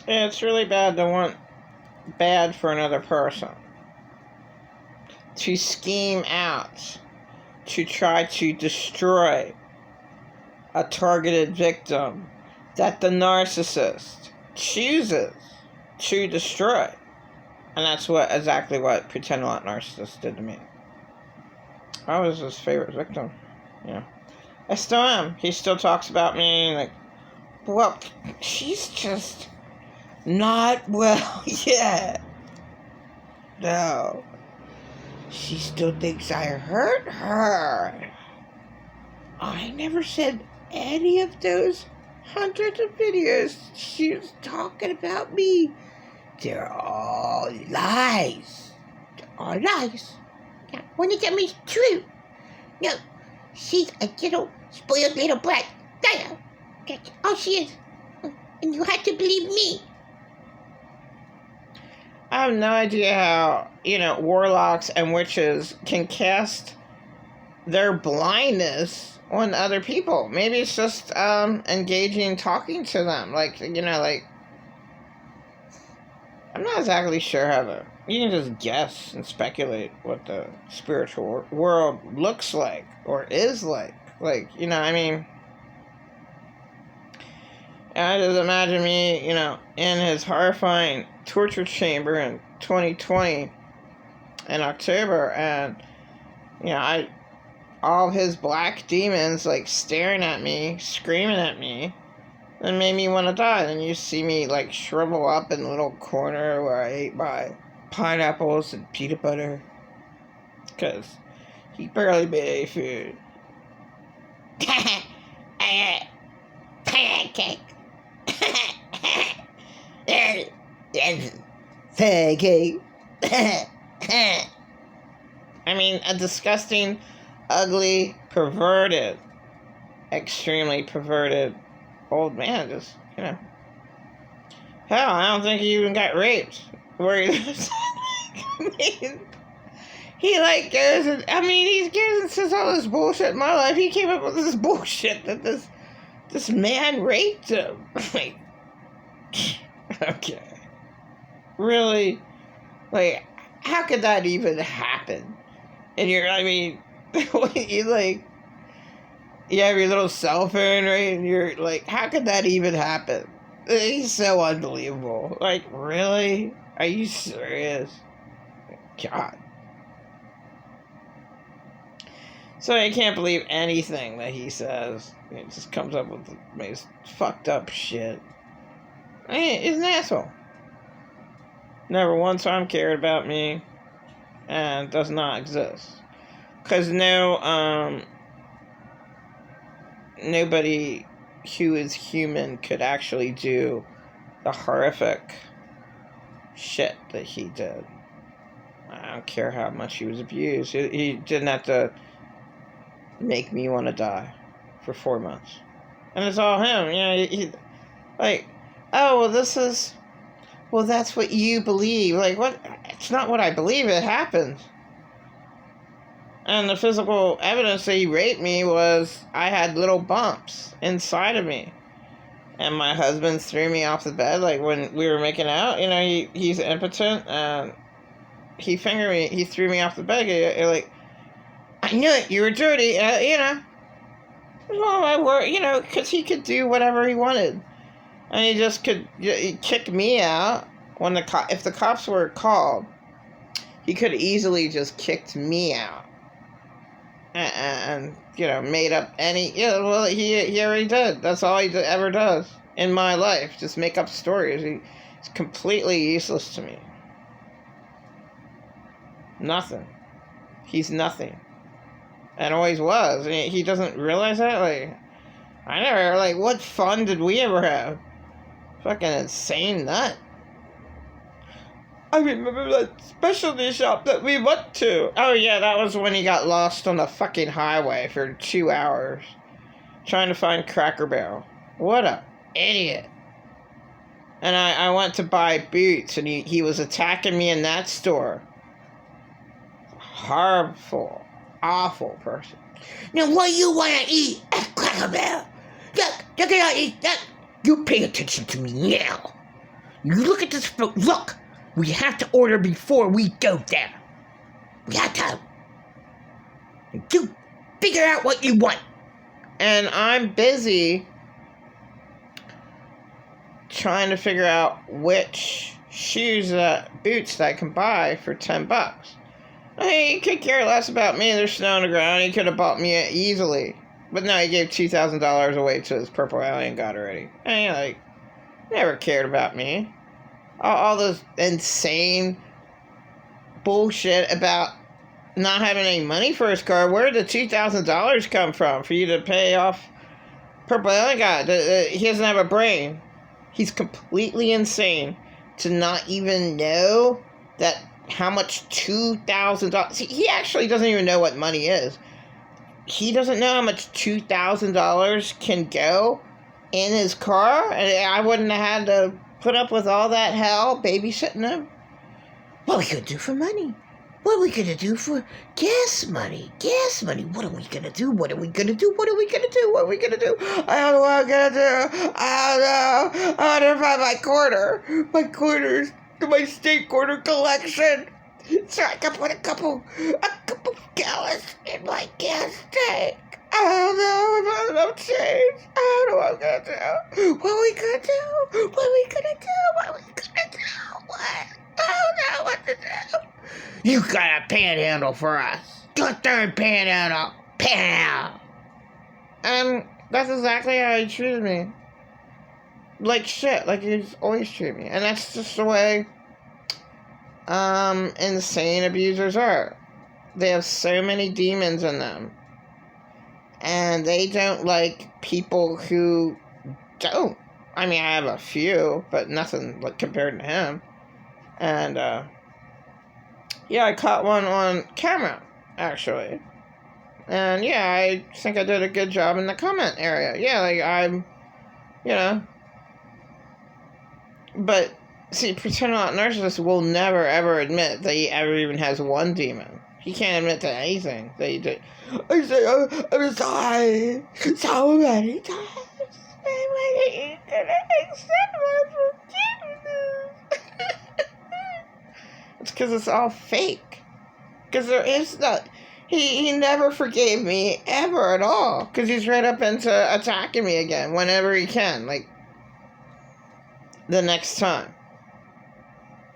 It's really bad to want bad for another person. To scheme out, to try to destroy a targeted victim that the narcissist chooses to destroy. And that's exactly what Pretend a Lot Narcissist did to me. I was his favorite victim. Yeah. I still am. He still talks about me like, well, she's just not well yet. No. She still thinks I hurt her. I never said any of those hundreds of videos she was talking about me. They're all lies. They're all lies. Now, one of them is true. No, she's a little spoiled little brat. That's all she is. And you have to believe me. I have no idea how, warlocks and witches can cast their blindness on other people. Maybe it's just engaging, talking to them. I'm not exactly sure how you can just guess and speculate what the spiritual world looks like or is like. I just imagine me, in his horrifying torture chamber in 2020 in October, and, all of his black demons, staring at me, screaming at me, and made me want to die. And you see me, shrivel up in a little corner where I ate my pineapples and peanut butter, because he barely made any food. Pancake. Pancake. I mean, a disgusting, ugly, perverted, extremely perverted old man. Just, hell, I don't think he even got raped. Where he lives. He goes and, he goes and says all this bullshit in my life. He came up with this bullshit that this man raped him. Okay. Really? How could that even happen? And you have your little cell phone, right? And you're how could that even happen? He's so unbelievable. Really? Are you serious? God. So I can't believe anything that he says. He just comes up with the most fucked up shit. He's an asshole. Never one time cared about me, and does not exist. Because nobody who is human could actually do the horrific shit that he did. I don't care how much he was abused. He didn't have to make me want to die for 4 months. And it's all him. That's what you believe. What? It's not what I believe. It happened. And the physical evidence that he raped me was I had little bumps inside of me. And my husband threw me off the bed, when we were making out. He's impotent, and he fingered me. He threw me off the bed. I knew it. You were dirty. Well, I were, because he could do whatever he wanted. And he just could kick me out when if the cops were called. He could easily just kicked me out. And made up any... he already did. That's all he ever does in my life. Just make up stories. He's completely useless to me. Nothing. He's nothing. And always was. He doesn't realize that? I never... what fun did we ever have? Fucking insane nut. I remember that specialty shop that we went to. Oh, yeah, that was when he got lost on the fucking highway for 2 hours. Trying to find Cracker Barrel. What a idiot. And I went to buy boots, and he was attacking me in that store. Horrible, awful person. Now, what do you want to eat at Cracker Barrel? Look at all these. You pay attention to me now. You look at this food. Look, we have to order before we go there. We have to. You figure out what you want. And I'm busy trying to figure out which boots that I can buy for $10. I mean, he could care less about me. There's snow on the ground. He could have bought me it easily. But no, he gave $2,000 away to his purple alien god already. And never cared about me. All this insane bullshit about not having any money for his car. Where did the $2,000 come from for you to pay off purple alien god? He doesn't have a brain. He's completely insane to not even know that how much $2,000. See, he actually doesn't even know what money is. He doesn't know how much $2,000 can go in his car. And I wouldn't have had to put up with all that hell babysitting him. What are we going to do for money? What are we going to do for gas money? Gas money. What are we going to do? What are we going to do? What are we going to do? What are we going to do? I don't know what I'm going to do. I don't know. I want to find my quarter. My quarters. My state quarter collection. So I can put a couple gallons in my gas tank. I don't know if I have enough change. I don't know what I'm going to do. What are we going to do? What are we going to do? What are we going to do? What? I don't know what to do. You got a panhandle for us. Go there and panhandle. Panhandle. And that's exactly how he treated me. Like shit. Like he's always treated me. And that's just the way insane abusers are. They have so many demons in them. And they don't like people who don't. I mean, I have a few, but nothing like compared to him. And, yeah, I caught one on camera, actually. And, yeah, I think I did a good job in the comment area. Yeah, like, I'm, But, see, pretend not narcissist will never, ever admit that he ever even has one demon. He can't admit to anything that he did. I say, I'm sorry so many times. When he could accept my forgiveness. It's because it's all fake. Because there is not. He never forgave me ever at all. Because he's right up into attacking me again whenever he can. Like, the next time.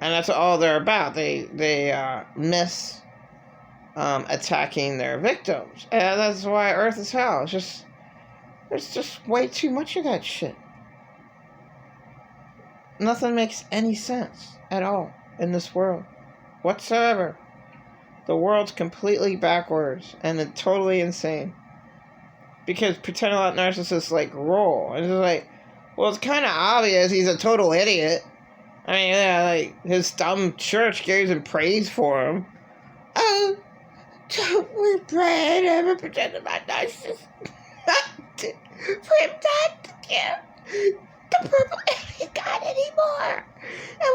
And that's all they're about. They miss attacking their victims. And that's why Earth is hell. There's just way too much of that shit. Nothing makes any sense at all in this world. Whatsoever. The world's completely backwards and it's totally insane. Because pretend a lot narcissists roll. And it's like, well, it's kind of obvious he's a total idiot. I mean, yeah, like, his dumb church goes and prays for him. Oh, don't we pray and ever pretend about narcissists? For him not to give the purple alien god anymore. And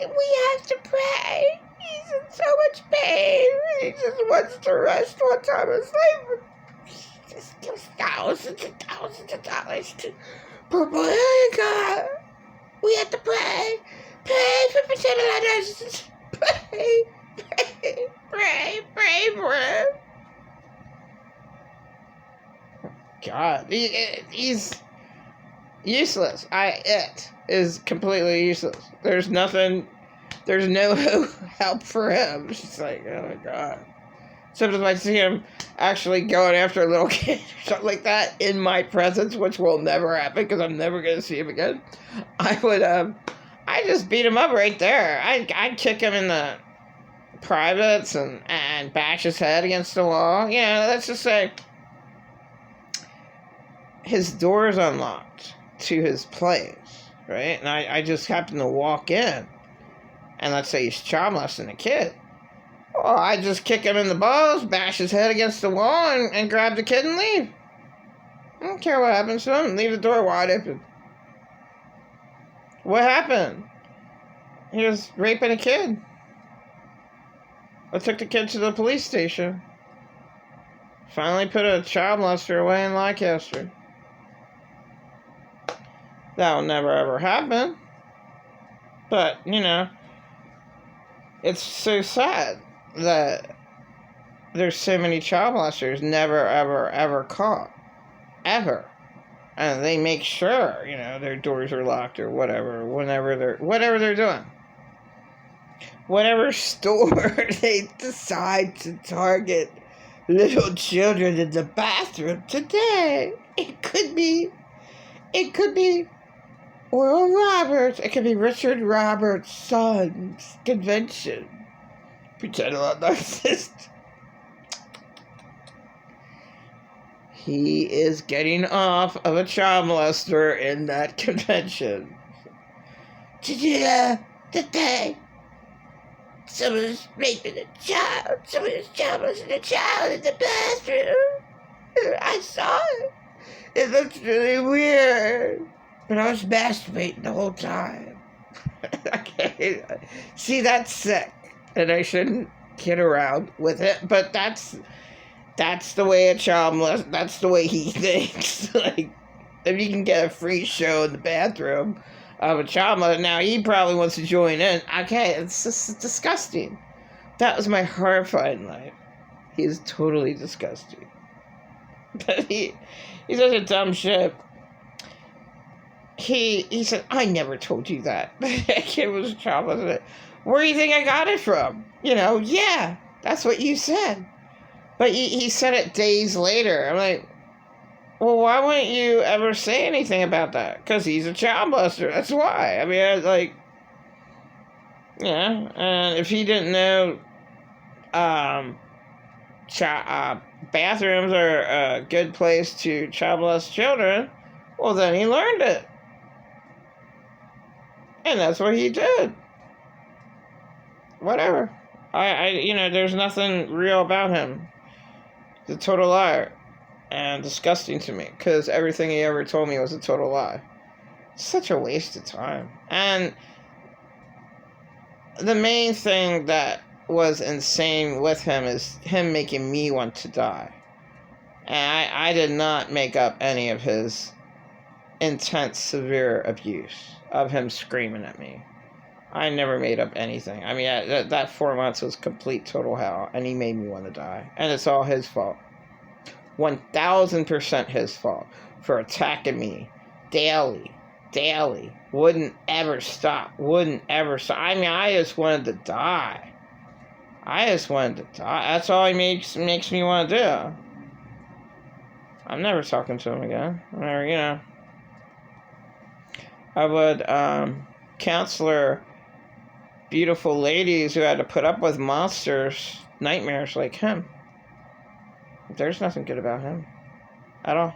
we have to pray. He's in so much pain. He just wants to rest one time in his life. He just gives thousands and thousands of dollars to purple alien god. We have to pray. Pray for pretend about narcissists. Pray. Pray. God, he's useless. It is completely useless. There's no help for him. It's just like, oh my God. Sometimes I see him actually going after a little kid or something like that in my presence, which will never happen because I'm never going to see him again. I just beat him up right there. I'd kick him in the privates and bash his head against the wall. Let's just say his door is unlocked to his place, right? And I just happen to walk in, and let's say he's child molesting a kid. Well, I just kick him in the balls, bash his head against the wall, and grab the kid and leave. I don't care what happens to him. Leave the door wide open. What happened? He was raping a kid. I took the kid to the police station. Finally put a child molester away in Lancaster. That'll never ever happen. But, it's so sad that there's so many child molesters never, ever, ever caught. Ever. And they make sure, their doors are locked or whatever, whatever they're doing. Whatever store they decide to target little children in the bathroom today. It could be Oral Roberts. It could be Richard Roberts' son's convention. Pretend I'm a narcissist. He is getting off of a child molester in that convention. Did you know that someone was raping a child? Someone was child molesting a child in the bathroom? I saw it. It looks really weird. But I was masturbating the whole time. Okay. See, that's sick. And I shouldn't kid around with it. But that's the way a child molester, that's the way he thinks. Like, if you can get a free show in the bathroom of a child molester, now he probably wants to join in. Okay, it's just disgusting. That was my horrifying life. He is totally disgusting. But he's such a dumb shit. He said, I never told you that. That kid was a child molester. Where do you think I got it from? Yeah, that's what you said. But he said it days later. I'm like, well, why wouldn't you ever say anything about that? Because he's a child molester. That's why. I mean, and if he didn't know bathrooms are a good place to child molest children, well, then he learned it. And that's what he did. Whatever. There's nothing real about him. He's a total liar. And disgusting to me. Because everything he ever told me was a total lie. Such a waste of time. And the main thing that was insane with him is him making me want to die. And I did not make up any of his intense, severe abuse of him screaming at me. I never made up anything. I mean, that 4 months was complete total hell, and he made me want to die. And it's all his fault. 1,000% his fault for attacking me daily. Wouldn't ever stop. I mean, I just wanted to die. That's all he makes me want to do. I'm never talking to him again. I would counsel beautiful ladies who had to put up with monsters, nightmares like him. There's nothing good about him at all.